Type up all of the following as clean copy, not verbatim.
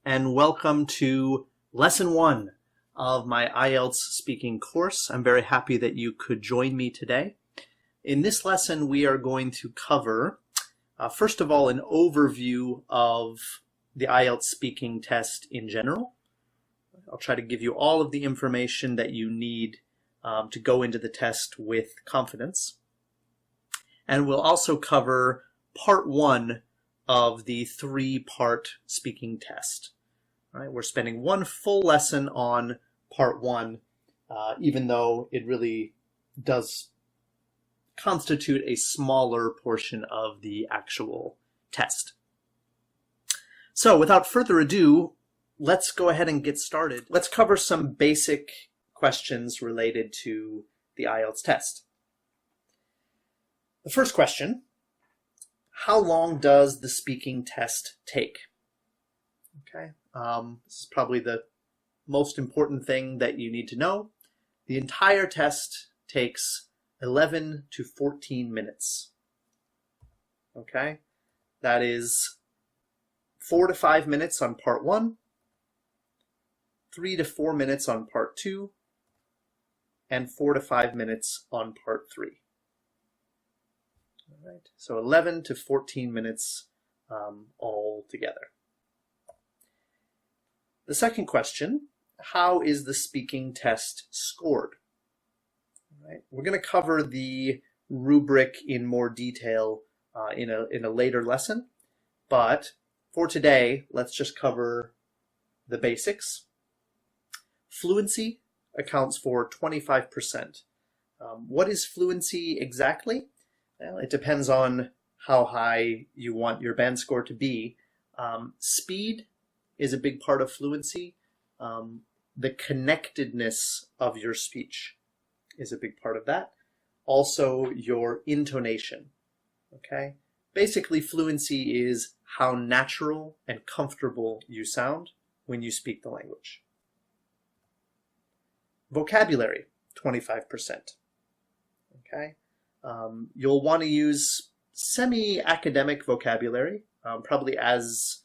and welcome to Lesson 1 of my IELTS speaking course. I'm very happy that you could join me today. In this lesson, we are going to cover, first of all, an overview of the IELTS speaking test in general. I'll try to give you all of the information that you need to go into the test with confidence. And we'll also cover part 1 of the 3-part speaking test. All right, we're spending one full lesson on part 1, even though it really does constitute a smaller portion of the actual test. So without further ado, let's go ahead and get started. Let's cover some basic questions related to the IELTS test. The first question: how long does the speaking test take? Okay, this is probably the most important thing that you need to know. The entire test takes 11 to 14 minutes. Okay, that is 4 to 5 minutes on part 1, 3 to 4 minutes on part 2, and 4 to 5 minutes on part 3. All right, so 11 to 14 minutes all together. The second question: how is the speaking test scored? All right, we're going to cover the rubric in more detail in a later lesson, but for today, let's just cover the basics. Fluency accounts for 25%. What is fluency exactly? Well, it depends on how high you want your band score to be. Speed is a big part of fluency. The connectedness of your speech is a big part of that. Also, your intonation. Okay? Basically, fluency is how natural and comfortable you sound when you speak the language. Vocabulary, 25%. Okay? You'll want to use semi-academic vocabulary, probably as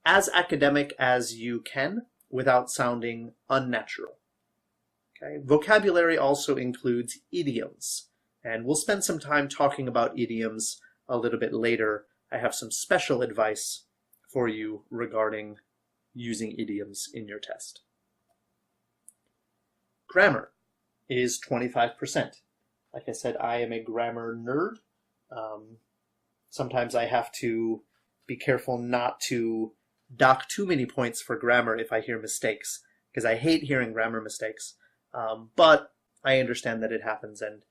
academic as you can without sounding unnatural. Okay? Vocabulary also includes idioms, and we'll spend some time talking about idioms a little bit later. I have some special advice for you regarding using idioms in your test. Grammar is 25%. Like I said, I am a grammar nerd. Sometimes I have to be careful not to dock too many points for grammar if I hear mistakes, because I hate hearing grammar mistakes. But I understand that it happens, and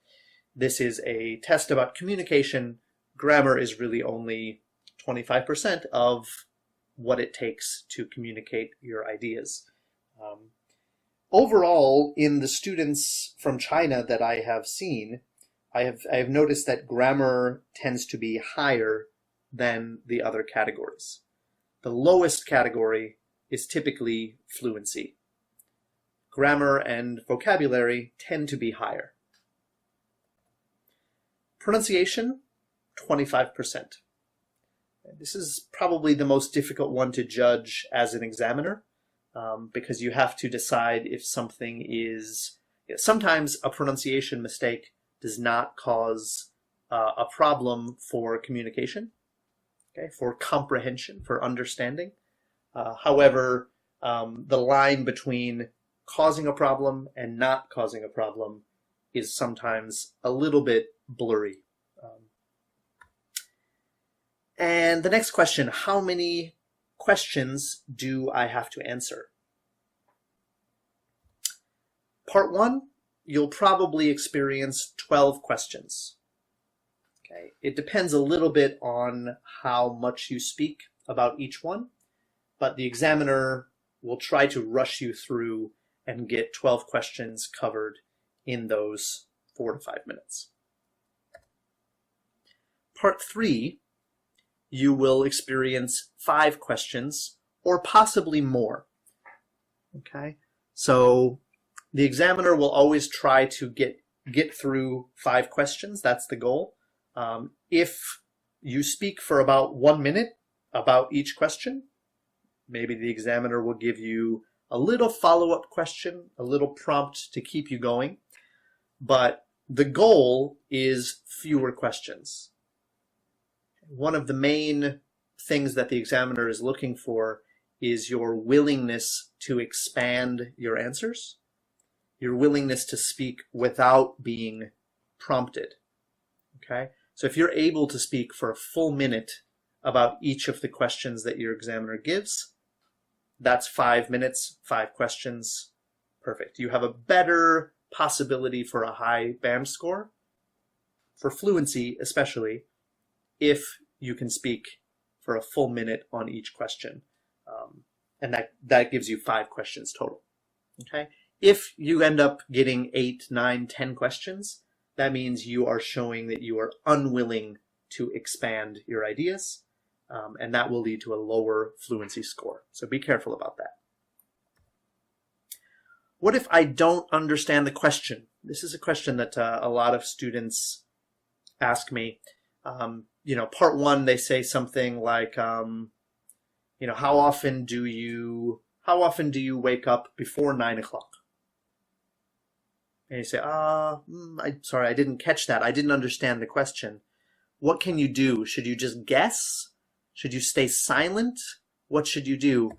this is a test about communication. Grammar is really only 25% of what it takes to communicate your ideas. Overall, in the students from China that I have seen, I have noticed that grammar tends to be higher than the other categories. The lowest category is typically fluency. Grammar and vocabulary tend to be higher. Pronunciation, 25%. This is probably the most difficult one to judge as an examiner. Because you have to decide if something is... Sometimes a pronunciation mistake does not cause a problem for communication, okay, for comprehension, for understanding. However, the line between causing a problem and not causing a problem is sometimes a little bit blurry. And the next question: how many questions do I have to answer? Part 1, you'll probably experience 12 questions. Okay, it depends a little bit on how much you speak about each one, but the examiner will try to rush you through and get 12 questions covered in those 4 to 5 minutes. Part 3, you will experience 5 questions or possibly more. Okay, so the examiner will always try to get through 5 questions. That's the goal. If you speak for about 1 minute about each question, Maybe the examiner will give you a little follow-up question, a little prompt to keep you going, but the goal is fewer questions. One of the main things that the examiner is looking for is your willingness to expand your answers, your willingness to speak without being prompted. Okay? So if you're able to speak for a full minute about each of the questions that your examiner gives, that's 5 minutes, 5 questions. Perfect. You have a better possibility for a high band score, for fluency especially, if you can speak for a full minute on each question. And that gives you 5 questions total. Okay? If you end up getting 8, 9, 10 questions, that means you are showing that you are unwilling to expand your ideas, and that will lead to a lower fluency score. So be careful about that. What if I don't understand the question? This is a question that a lot of students ask me. Part 1, they say something like, how often do you wake up before 9 o'clock? And you say, sorry, I didn't catch that. I didn't understand the question. What can you do? Should you just guess? Should you stay silent? What should you do?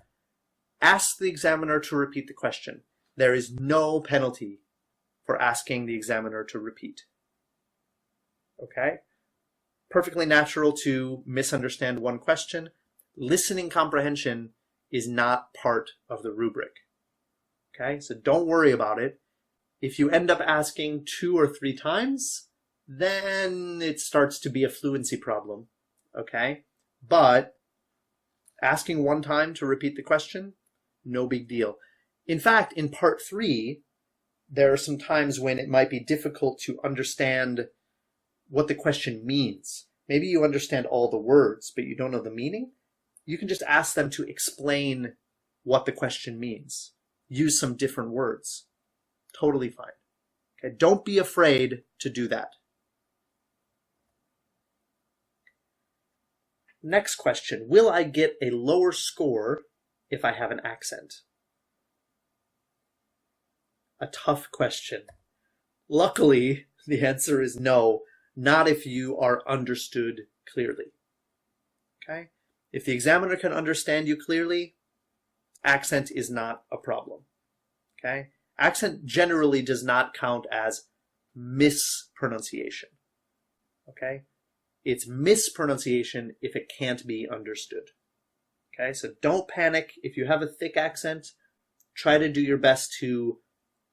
Ask the examiner to repeat the question. There is no penalty for asking the examiner to repeat. Okay? Perfectly natural to misunderstand one question. Listening comprehension is not part of the rubric. Okay? So don't worry about it. If you end up asking 2 or 3 times, then it starts to be a fluency problem. Okay? But asking 1 time to repeat the question, no big deal. In fact, in part 3, there are some times when it might be difficult to understand what the question means. Maybe you understand all the words, but you don't know the meaning. You can just ask them to explain what the question means. Use some different words. Totally fine. Okay, don't be afraid to do that. Next question, will I get a lower score if I have an accent? A tough question. Luckily, the answer is no, not if you are understood clearly. Okay? If the examiner can understand you clearly, accent is not a problem. Okay? Accent generally does not count as mispronunciation. Okay? It's mispronunciation if it can't be understood. Okay? So don't panic if you have a thick accent. Try to do your best to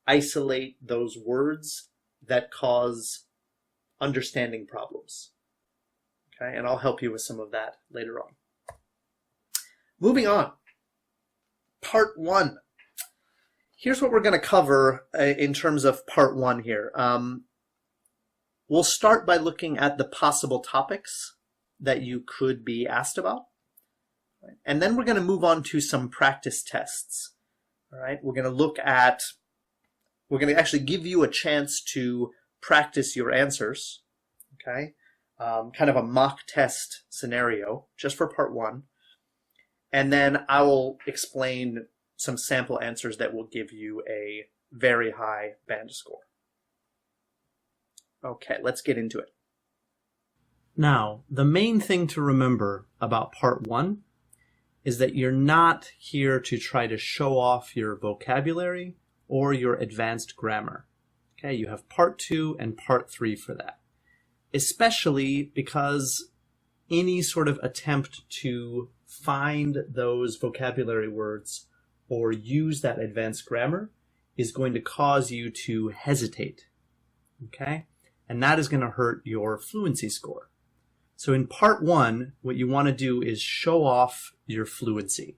isolate those words that cause understanding problems. Okay? And I'll help you with some of that later on. Moving on. Part 1. Here's what we're going to cover in terms of part 1 here. We'll start by looking at the possible topics that you could be asked about. And then we're going to move on to some practice tests. All right? We're going to actually give you a chance to practice your answers. Okay? Kind of a mock test scenario just for part 1. And then I will explain some sample answers that will give you a very high band score. Okay, let's get into it. Now, the main thing to remember about part 1 is that you're not here to try to show off your vocabulary or your advanced grammar. Okay, you have part 2 and part 3 for that. Especially because any sort of attempt to find those vocabulary words or use that advanced grammar is going to cause you to hesitate. Okay? And that is going to hurt your fluency score. So in part 1, what you want to do is show off your fluency.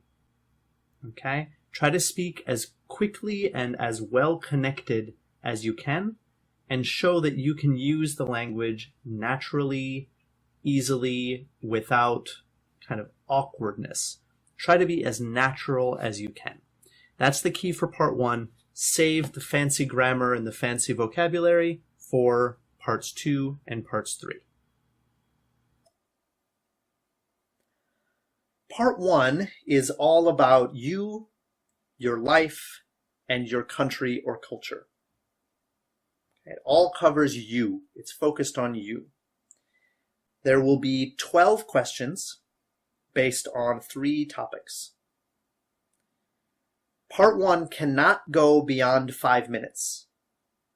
Okay? Try to speak as quickly and as well connected as you can, and show that you can use the language naturally, easily, without kind of awkwardness. Try to be as natural as you can. That's the key for part 1. Save the fancy grammar and the fancy vocabulary for parts 2 and parts 3. Part 1 is all about you, your life, and your country or culture. It all covers you. It's focused on you. There will be 12 questions based on 3 topics. Part 1 cannot go beyond 5 minutes.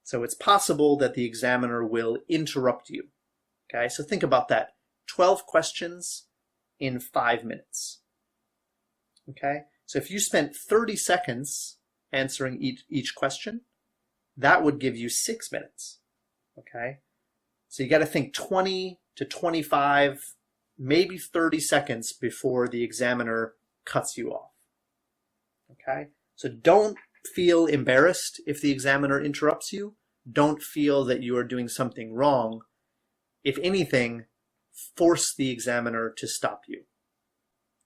So it's possible that the examiner will interrupt you. Okay, so think about that. 12 questions in 5 minutes. Okay, so if you spent 30 seconds answering each question, that would give you 6 minutes. Okay, so you got to think 20 to 25, maybe 30 seconds before the examiner cuts you off. Okay, so don't feel embarrassed if the examiner interrupts you. Don't feel that you are doing something wrong. If anything, force the examiner to stop you.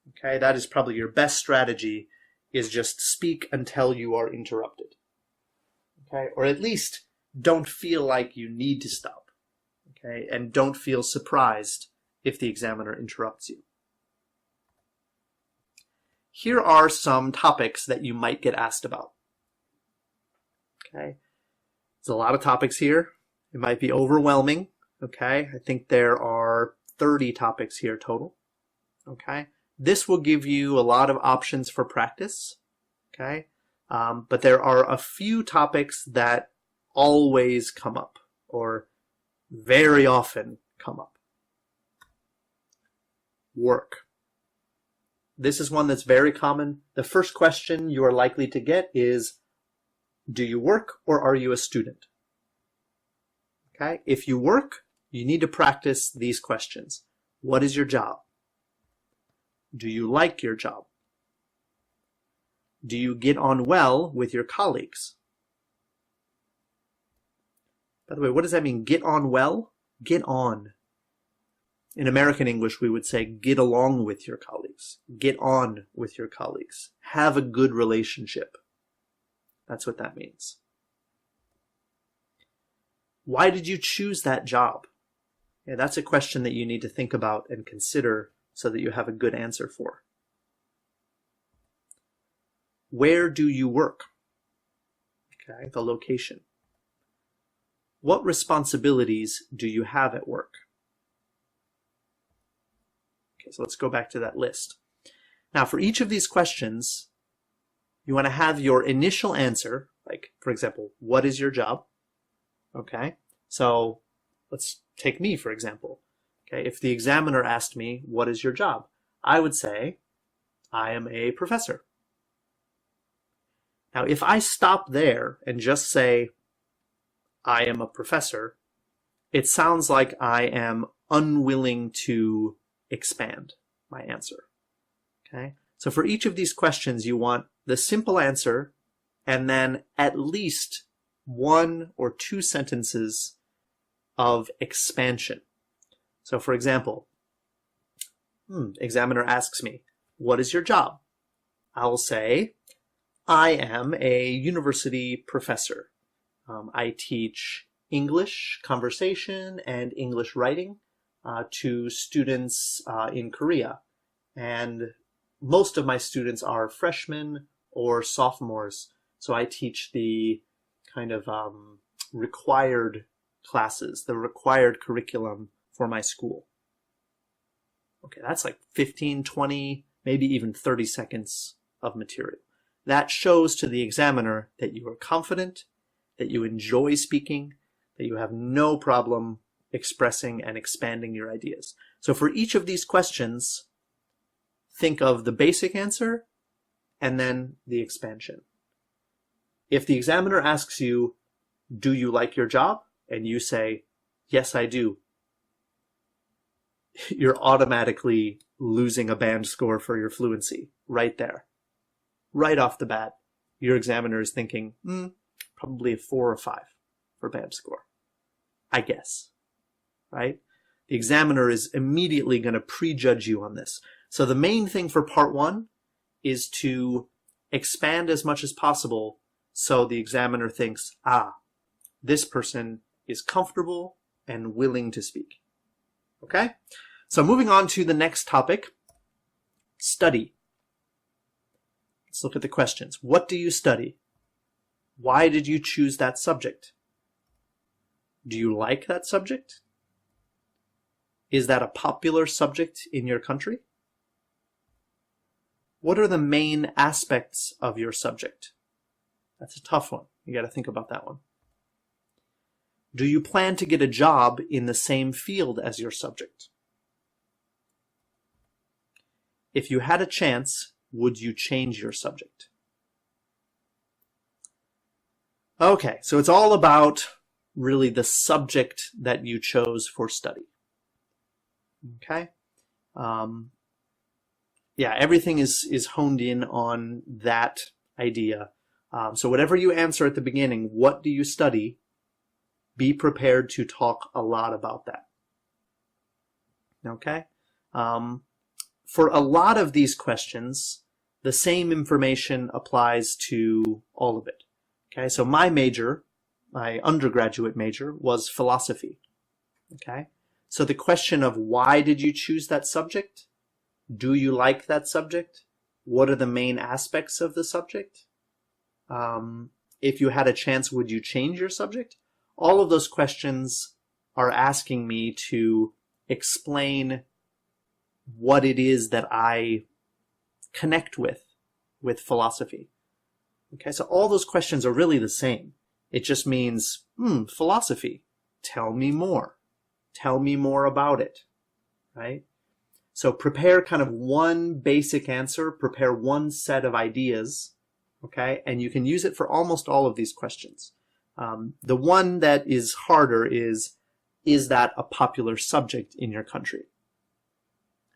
Okay, that is probably your best strategy, is just speak until you are interrupted. Okay, or at least don't feel like you need to stop. Okay, and don't feel surprised if the examiner interrupts you. Here are some topics that you might get asked about. Okay, there's a lot of topics here. It might be overwhelming. Okay, I think there are 30 topics here total. Okay, this will give you a lot of options for practice. Okay, but there are a few topics that always come up, or very often come up. Work. This is one that's very common. The first question you are likely to get is, do you work or are you a student? Okay, if you work, you need to practice these questions. What is your job? Do you like your job? Do you get on well with your colleagues? By the way, what does that mean? Get on well? Get on. In American English, we would say get along with your colleagues. Get on with your colleagues. Have a good relationship. That's what that means. Why did you choose that job? Yeah, that's a question that you need to think about and consider so that you have a good answer for. Where do you work? Okay, the location. What responsibilities do you have at work? Okay, so let's go back to that list. Now, for each of these questions, you want to have your initial answer, like, for example, what is your job? Okay, so let's take me, for example. Okay, if the examiner asked me, what is your job? I would say, I am a professor. Now, if I stop there and just say, I am a professor, it sounds like I am unwilling to expand my answer. Okay, so for each of these questions, you want the simple answer and then at least 1 or 2 sentences of expansion. So for example, examiner asks me, what is your job? I'll say, I am a university professor. I teach English conversation and English writing to students in Korea. And most of my students are freshmen or sophomores. So I teach the kind of required classes, the required curriculum for my school. Okay, that's like 15, 20, maybe even 30 seconds of material. That shows to the examiner that you are confident, that you enjoy speaking, that you have no problem expressing and expanding your ideas. So for each of these questions, think of the basic answer and then the expansion. If the examiner asks you, do you like your job? And you say, yes, I do. You're automatically losing a band score for your fluency right there. Right off the bat, your examiner is thinking, probably a 4 or 5 for band score, I guess, right? The examiner is immediately going to prejudge you on this. So the main thing for part 1 is to expand as much as possible so the examiner thinks, this person is comfortable and willing to speak. Okay? So moving on to the next topic, Study. Let's look at the questions. What do you study? Why did you choose that subject? Do you like that subject? Is that a popular subject in your country? What are the main aspects of your subject? That's a tough one. You got to think about that one. Do you plan to get a job in the same field as your subject? If you had a chance, would you change your subject? Okay, so it's all about really the subject that you chose for study. Okay? Yeah, everything is honed in on that idea. So whatever you answer at the beginning, what do you study? Be prepared to talk a lot about that. Okay? For a lot of these questions, the same information applies to all of it. Okay, so my major, my undergraduate major, was philosophy. Okay, so the question of why did you choose that subject? Do you like that subject? What are the main aspects of the subject? If you had a chance, would you change your subject? All of those questions are asking me to explain what it is that I connect with philosophy. Okay, so all those questions are really the same. It just means, philosophy, tell me more. Tell me more about it, right? So prepare kind of one basic answer, prepare one set of ideas, okay? And you can use it for almost all of these questions. The one that is harder is that a popular subject in your country?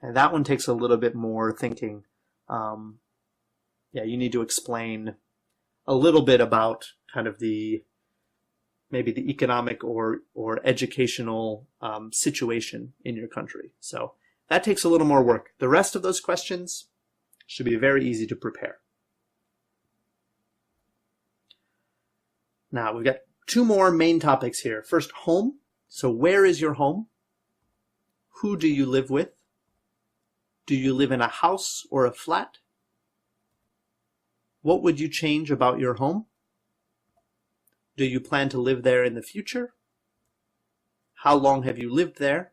And that one takes a little bit more thinking. Yeah, you need to explain a little bit about kind of maybe the economic or educational situation in your country. So that takes a little more work. The rest of those questions should be very easy to prepare. Now we've got two more main topics here. First, home. So where is your home? Who do you live with? Do you live in a house or a flat? What would you change about your home? Do you plan to live there in the future? How long have you lived there?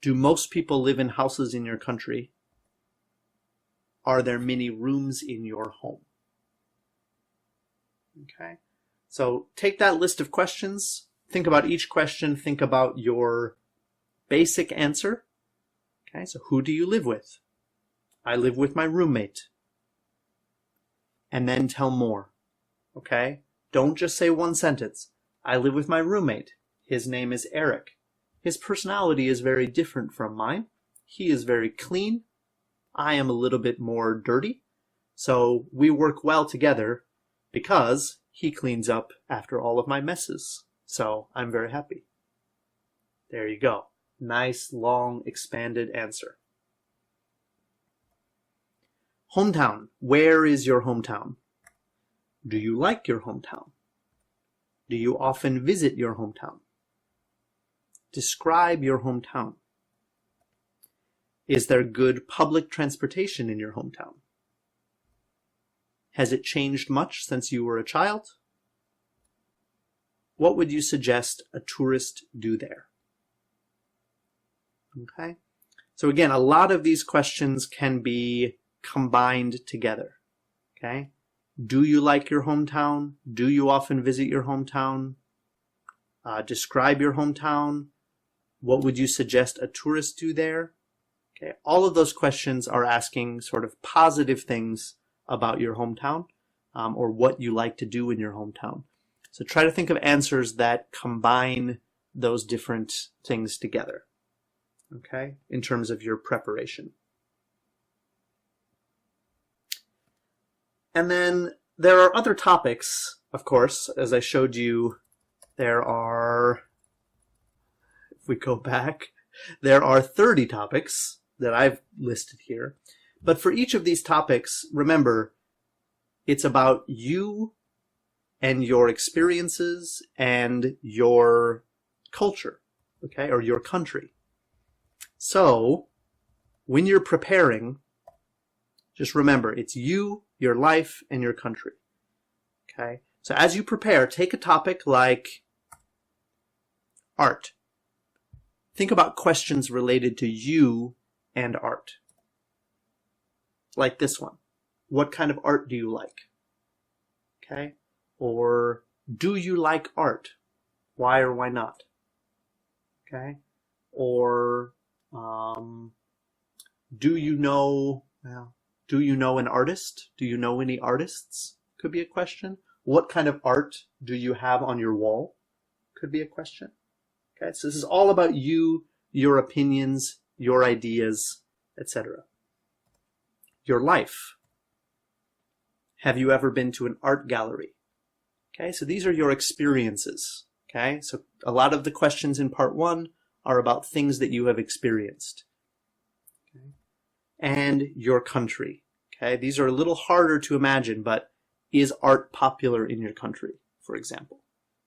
Do most people live in houses in your country? Are there many rooms in your home? Okay, so take that list of questions, think about each question, think about your basic answer. Okay, so who do you live with? I live with my roommate. And then tell more. Okay? Don't just say one sentence. I live with my roommate. His name is Eric. His personality is very different from mine. He is very clean. I am a little bit more dirty. So we work well together because he cleans up after all of my messes. So I'm very happy. There you go. Nice, long, expanded answer. Hometown. Where is your hometown? Do you like your hometown? Do you often visit your hometown? Describe your hometown. Is there good public transportation in your hometown? Has it changed much since you were a child? What would you suggest a tourist do there? Okay. So again, a lot of these questions can be combined together. Okay. Do you like your hometown? Do you often visit your hometown? Describe your hometown. What would you suggest a tourist do there? Okay. All of those questions are asking sort of positive things about your hometown, or what you like to do in your hometown. So try to think of answers that combine those different things together. Okay, in terms of your preparation. And then there are other topics, of course, as I showed you, there are, if we go back, there are 30 topics that I've listed here. But for each of these topics, remember, it's about you and your experiences and your culture, okay, or your country. So when you're preparing, just remember, it's you, your life, and your country. Okay? So as you prepare, take a topic like art. Think about questions related to you and art. Like this one. What kind of art do you like? Okay? Or do you like art? Why or why not? Okay? Or do you know an artist? Do you know any artists? Could be a question. What kind of art do you have on your wall? Could be a question. Okay, so this is all about you, your opinions, your ideas, etc. Your life. Have you ever been to an art gallery? Okay, so these are your experiences. Okay, so a lot of the questions in part 1 are about things that you have experienced. Okay. And your country. Okay, these are a little harder to imagine, but is art popular in your country, for example?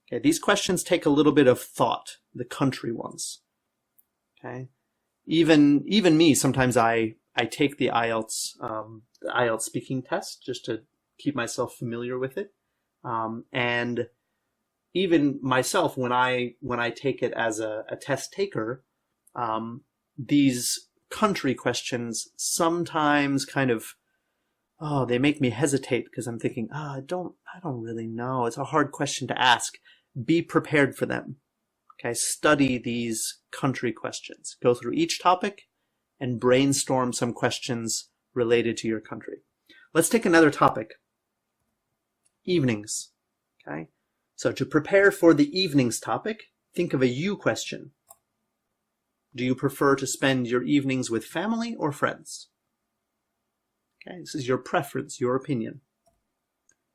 Okay, these questions take a little bit of thought, the country ones. Okay, even me, sometimes I take the IELTS speaking test just to keep myself familiar with it, and even myself, when I take it as a test taker, these country questions sometimes kind of, they make me hesitate because I'm thinking, I don't really know. It's a hard question to ask. Be prepared for them. Okay, study these country questions. Go through each topic and brainstorm some questions related to your country. Let's take another topic. Evenings. Okay. So to prepare for the evenings topic, think of a you question. Do you prefer to spend your evenings with family or friends? Okay, this is your preference, your opinion.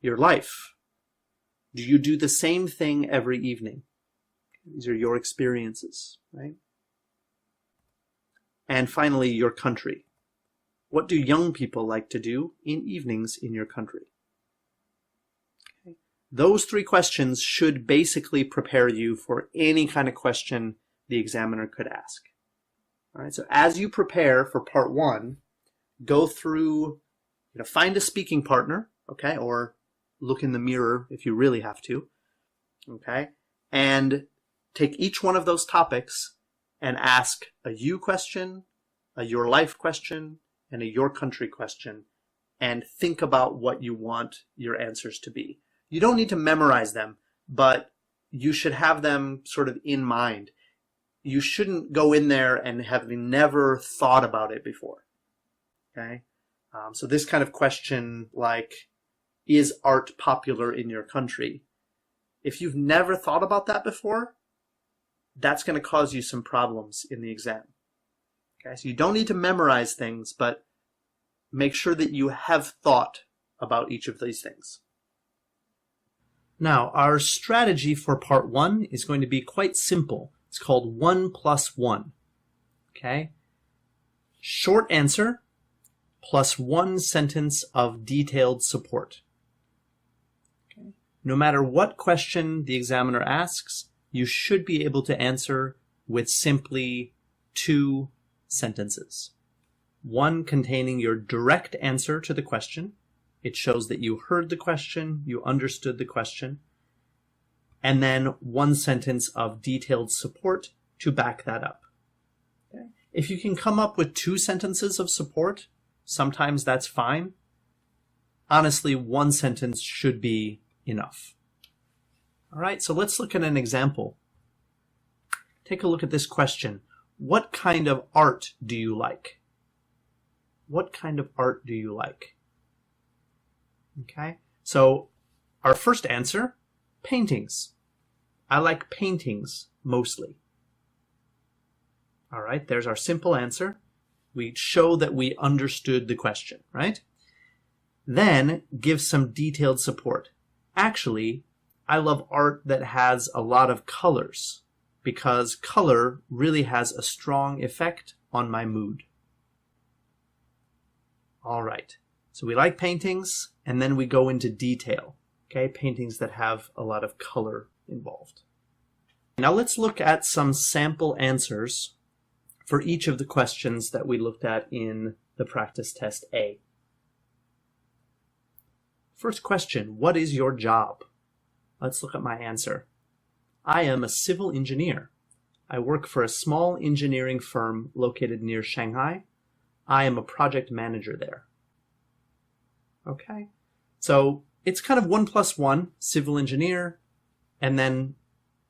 Your life. Do you do the same thing every evening? These are your experiences, right? And finally, your country. What do young people like to do in evenings in your country? Okay. Those 3 questions should basically prepare you for any kind of question the examiner could ask. All right, so as you prepare for part 1, go through, find a speaking partner, okay, or look in the mirror if you really have to, okay, and take each one of those topics and ask a you question, a your life question, and a your country question, and think about what you want your answers to be. You don't need to memorize them, but you should have them sort of in mind. You shouldn't go in there and have never thought about it before, okay? So this kind of question like, is art popular in your country? If you've never thought about that before, that's going to cause you some problems in the exam. Okay, so you don't need to memorize things, but make sure that you have thought about each of these things. Now, our strategy for part 1 is going to be quite simple. It's called 1 plus 1. Okay? Short answer plus 1 sentence of detailed support. Okay? No matter what question the examiner asks, you should be able to answer with simply 2 sentences. One containing your direct answer to the question. It shows that you heard the question, you understood the question, and then 1 sentence of detailed support to back that up. Okay? If you can come up with 2 sentences of support, sometimes that's fine. Honestly, 1 sentence should be enough. All right, so let's look at an example. Take a look at this question. What kind of art do you like? What kind of art do you like? Okay, so our first answer, paintings. I like paintings mostly. All right, there's our simple answer. We show that we understood the question, right? Then give some detailed support. Actually, I love art that has a lot of colors because color really has a strong effect on my mood. All right, so we like paintings, and then we go into detail, okay? Paintings that have a lot of color involved. Now let's look at some sample answers for each of the questions that we looked at in the practice test A. First question, what is your job? Let's look at my answer. I am a civil engineer. I work for a small engineering firm located near Shanghai. I am a project manager there. Okay, so it's kind of 1 plus 1, civil engineer, and then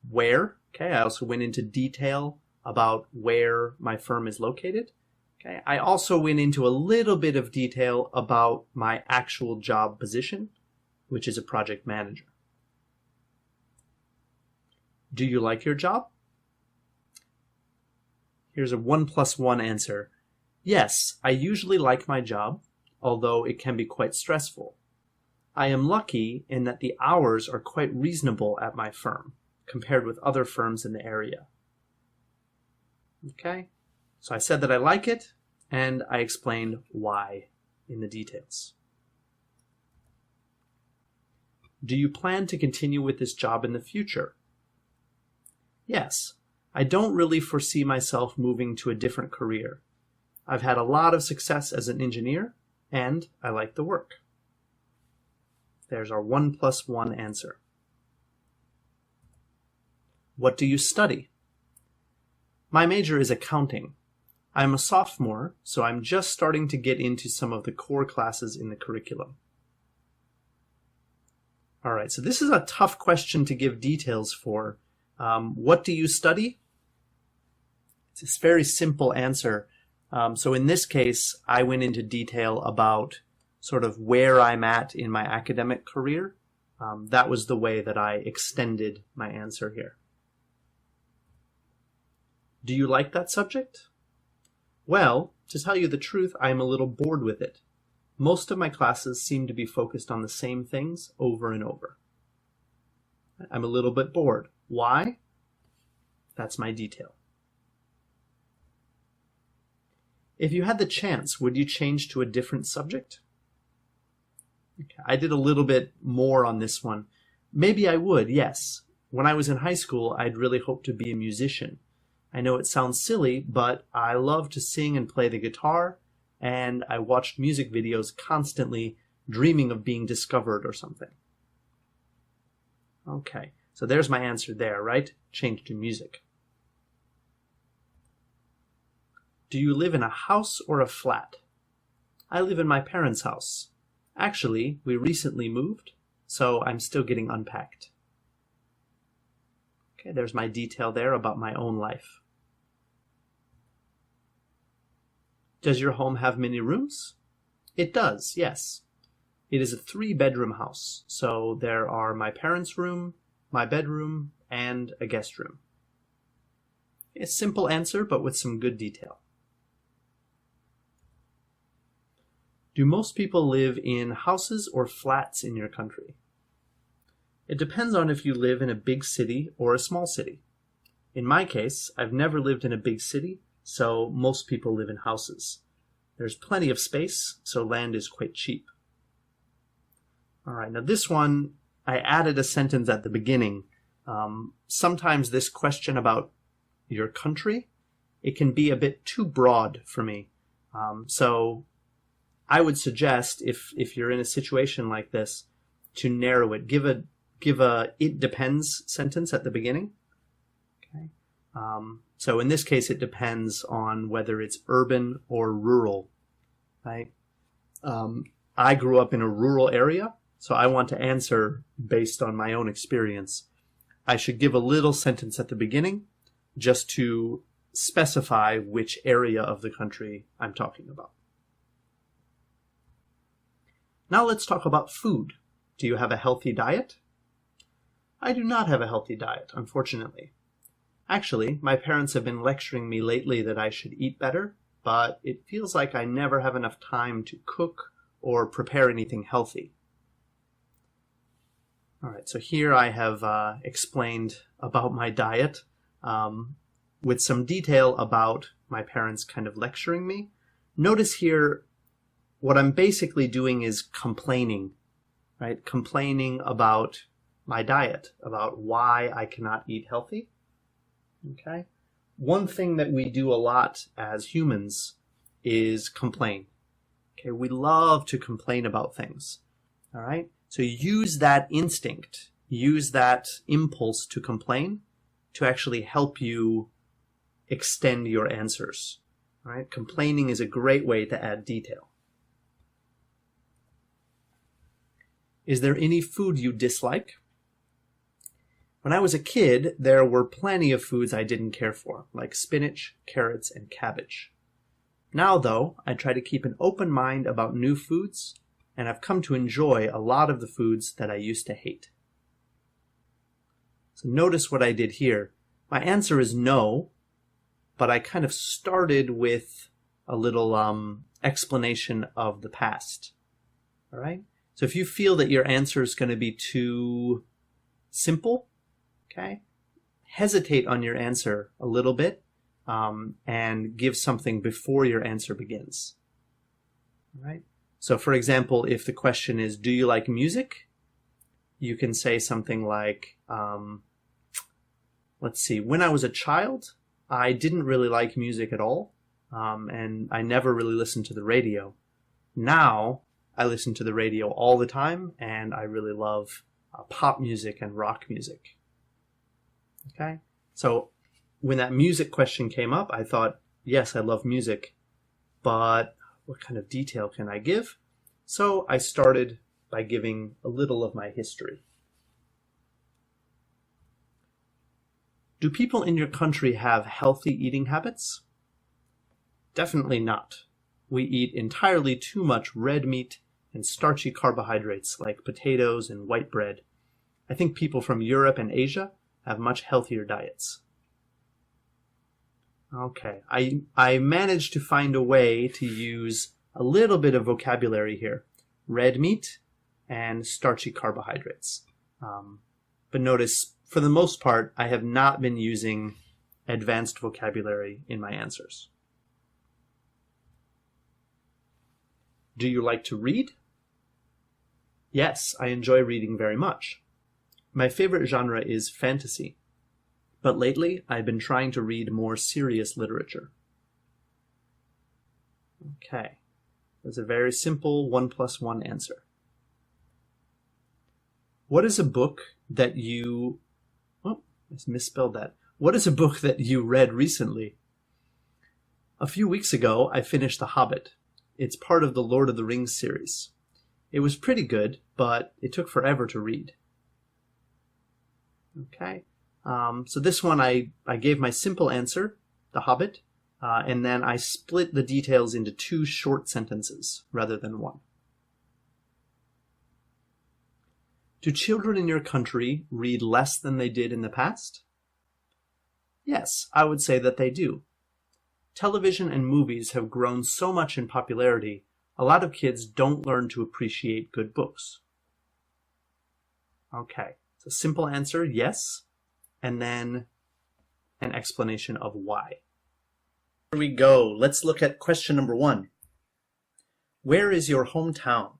where. Okay, I also went into detail about where my firm is located. Okay, I also went into a little bit of detail about my actual job position, which is a project manager. Do you like your job? Here's a 1 plus 1 answer. Yes, I usually like my job, although it can be quite stressful. I am lucky in that the hours are quite reasonable at my firm, compared with other firms in the area. Okay, so I said that I like it, and I explained why in the details. Do you plan to continue with this job in the future? Yes, I don't really foresee myself moving to a different career. I've had a lot of success as an engineer, and I like the work. There's our 1 plus 1 answer. What do you study? My major is accounting. I'm a sophomore, so I'm just starting to get into some of the core classes in the curriculum. All right, so this is a tough question to give details for. What do you study? It's a very simple answer. So in this case, I went into detail about sort of where I'm at in my academic career. That was the way that I extended my answer here. Do you like that subject? Well, to tell you the truth, I'm a little bored with it. Most of my classes seem to be focused on the same things over and over. I'm a little bit bored. Why? That's my detail. If you had the chance, would you change to a different subject? Okay, I did a little bit more on this one. Maybe I would, yes. When I was in high school, I'd really hoped to be a musician. I know it sounds silly, but I love to sing and play the guitar, and I watched music videos constantly, dreaming of being discovered or something. Okay, so there's my answer there, right? Change to music. Do you live in a house or a flat? I live in my parents' house. Actually, we recently moved, so I'm still getting unpacked. Okay, there's my detail there about my own life. Does your home have many rooms? It does, yes. It is a 3-bedroom house, so there are my parents' room, my bedroom, and a guest room. A simple answer, but with some good detail. Do most people live in houses or flats in your country? It depends on if you live in a big city or a small city. In my case, I've never lived in a big city, so most people live in houses. There's plenty of space, so land is quite cheap. All right, now this one, I added a sentence at the beginning. Sometimes this question about your country, it can be a bit too broad for me. So I would suggest, if you're in a situation like this, to narrow it. Give a it depends sentence at the beginning. Okay. So in this case, it depends on whether it's urban or rural. Right? I grew up in a rural area, so I want to answer based on my own experience. I should give a little sentence at the beginning just to specify which area of the country I'm talking about. Now let's talk about food. Do you have a healthy diet? I do not have a healthy diet, unfortunately. Actually, my parents have been lecturing me lately that I should eat better, but it feels like I never have enough time to cook or prepare anything healthy. All right, so here I have explained about my diet with some detail about my parents kind of lecturing me. Notice here, what I'm basically doing is complaining, right? Complaining about my diet, about why I cannot eat healthy. Okay. one thing that we do a lot as humans is complain. Okay, we love to complain about things. All right? So use that instinct, use that impulse to complain to actually help you extend your answers. All right? Complaining is a great way to add detail. Is there any food you dislike? When I was a kid, there were plenty of foods I didn't care for, like spinach, carrots, and cabbage. Now, though, I try to keep an open mind about new foods, and I've come to enjoy a lot of the foods that I used to hate. So notice what I did here. My answer is no, but I kind of started with a little explanation of the past. All right? So if you feel that your answer is going to be too simple, okay, hesitate on your answer a little bit and give something before your answer begins. All right? So for example, if the question is, do you like music? You can say something like, let's see, when I was a child, I didn't really like music at all, and I never really listened to the radio. Now, I listen to the radio all the time, and I really love pop music and rock music. Okay? So when that music question came up, I thought, yes, I love music, but what kind of detail can I give? So I started by giving a little of my history. Do people in your country have healthy eating habits? Definitely not. We eat entirely too much red meat and starchy carbohydrates like potatoes and white bread. I think people from Europe and Asia have much healthier diets. Okay, I managed to find a way to use a little bit of vocabulary here. Red meat and starchy carbohydrates. But notice, for the most part, I have not been using advanced vocabulary in my answers. Do you like to read? Yes, I enjoy reading very much. My favorite genre is fantasy, but lately I've been trying to read more serious literature. Okay, that's a very simple 1+1 answer. What is a book that you... Oh, I misspelled that. What is a book that you read recently? A few weeks ago, I finished The Hobbit. It's part of the Lord of the Rings series. It was pretty good, but it took forever to read. Okay, so this one I gave my simple answer, The Hobbit, and then I split the details into 2 short sentences rather than 1. Do children in your country read less than they did in the past? Yes, I would say that they do. Television and movies have grown so much in popularity, a lot of kids don't learn to appreciate good books. Okay, so simple answer, yes, and then an explanation of why. Here we go. Let's look at question number 1. Where is your hometown?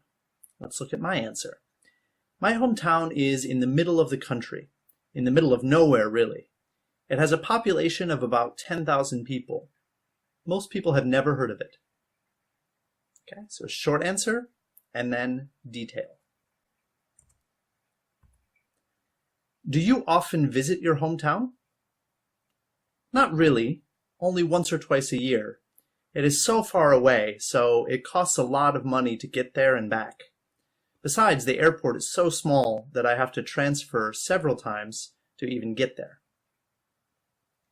Let's look at my answer. My hometown is in the middle of the country, in the middle of nowhere, really. It has a population of about 10,000 people. Most people have never heard of it. Okay, so short answer, and then detail. Do you often visit your hometown? Not really, only once or twice a year. It is so far away, so it costs a lot of money to get there and back. Besides, the airport is so small that I have to transfer several times to even get there.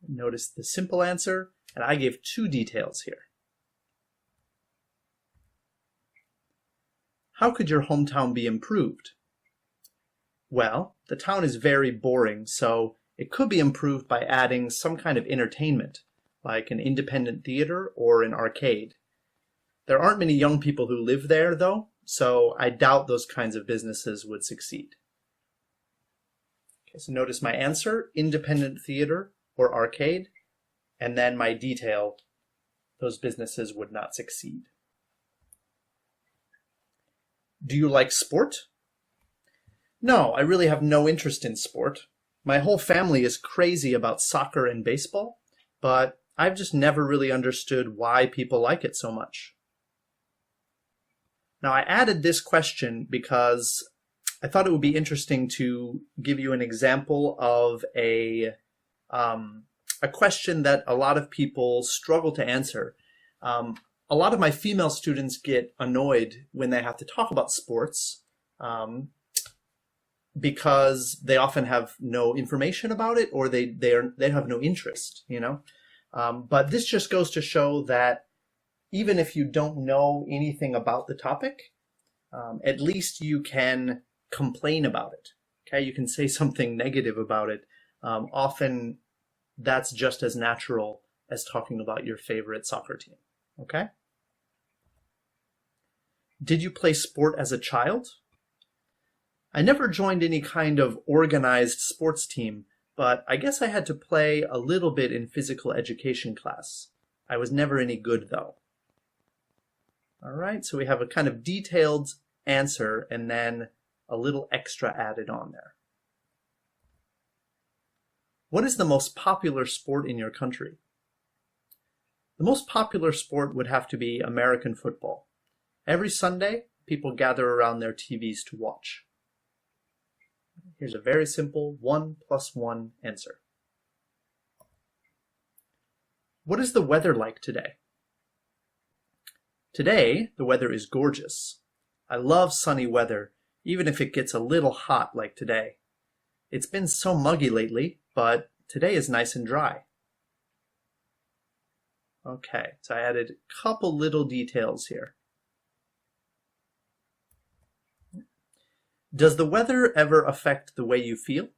Notice the simple answer, and I gave 2 details here. How could your hometown be improved? Well, the town is very boring, so it could be improved by adding some kind of entertainment, like an independent theater or an arcade. There aren't many young people who live there, though, so I doubt those kinds of businesses would succeed. Okay, so notice my answer, independent theater or arcade, and then my detail, those businesses would not succeed. Do you like sport? No, I really have no interest in sport. My whole family is crazy about soccer and baseball, but I've just never really understood why people like it so much. Now, I added this question because I thought it would be interesting to give you an example of a question that a lot of people struggle to answer. A lot of my female students get annoyed when they have to talk about sports because they often have no information about it, or they have no interest, you know. But this just goes to show that even if you don't know anything about the topic, at least you can complain about it. Okay, you can say something negative about it. Often that's just as natural as talking about your favorite soccer team. Okay? Did you play sport as a child? I never joined any kind of organized sports team, but I guess I had to play a little bit in physical education class. I was never any good, though. All right, so we have a kind of detailed answer and then a little extra added on there. What is the most popular sport in your country? The most popular sport would have to be American football. Every Sunday, people gather around their TVs to watch. Here's a very simple 1 + 1 answer. What is the weather like today? Today, the weather is gorgeous. I love sunny weather, even if it gets a little hot like today. It's been so muggy lately, but today is nice and dry. Okay, so I added a couple little details here. Does the weather ever affect the way you feel?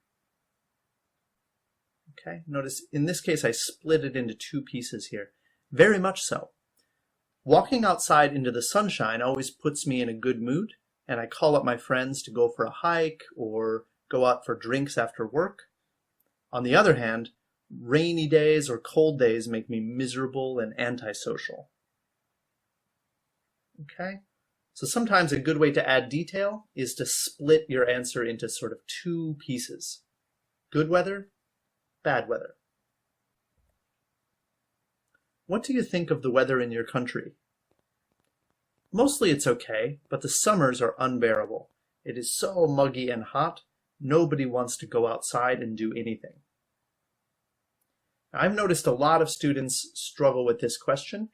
Okay, notice in this case I split it into two pieces here. Very much so. Walking outside into the sunshine always puts me in a good mood, and I call up my friends to go for a hike or go out for drinks after work. On the other hand, rainy days or cold days make me miserable and antisocial. Okay? So sometimes a good way to add detail is to split your answer into sort of two pieces. Good weather, bad weather. What do you think of the weather in your country? Mostly it's okay, but the summers are unbearable. It is so muggy and hot, nobody wants to go outside and do anything. I've noticed a lot of students struggle with this question,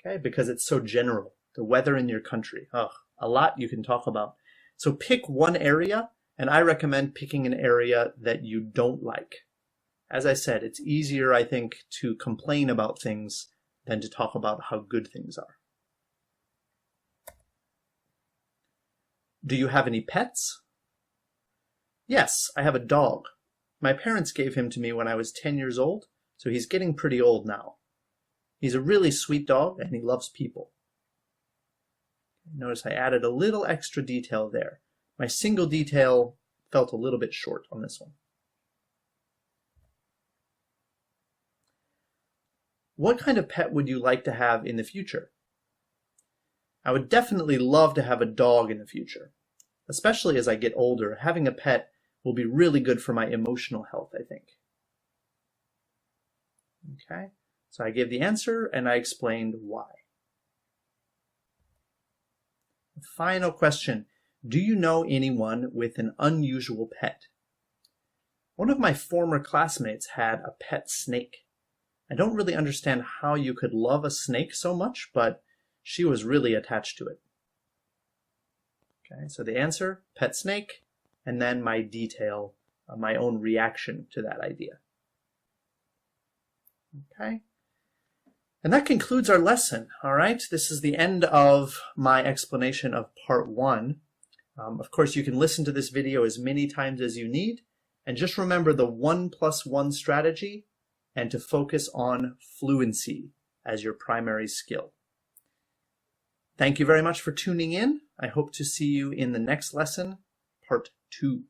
okay, because it's so general. The weather in your country. A lot you can talk about. So pick one area, and I recommend picking an area that you don't like. As I said, it's easier, I think, to complain about things than to talk about how good things are. Do you have any pets? Yes, I have a dog. My parents gave him to me when I was 10 years old, so he's getting pretty old now. He's a really sweet dog, and he loves people. Notice I added a little extra detail there. My single detail felt a little bit short on this one. What kind of pet would you like to have in the future? I would definitely love to have a dog in the future. Especially as I get older, having a pet will be really good for my emotional health, I think. Okay, so I gave the answer and I explained why. Final question. Do you know anyone with an unusual pet? One of my former classmates had a pet snake. I don't really understand how you could love a snake so much, but she was really attached to it. Okay, so the answer, pet snake, and then my detail, my own reaction to that idea. Okay. And that concludes our lesson, all right? This is the end of my explanation of part 1. Of course, you can listen to this video as many times as you need, and just remember the 1 + 1 strategy and to focus on fluency as your primary skill. Thank you very much for tuning in. I hope to see you in the next lesson, part 2.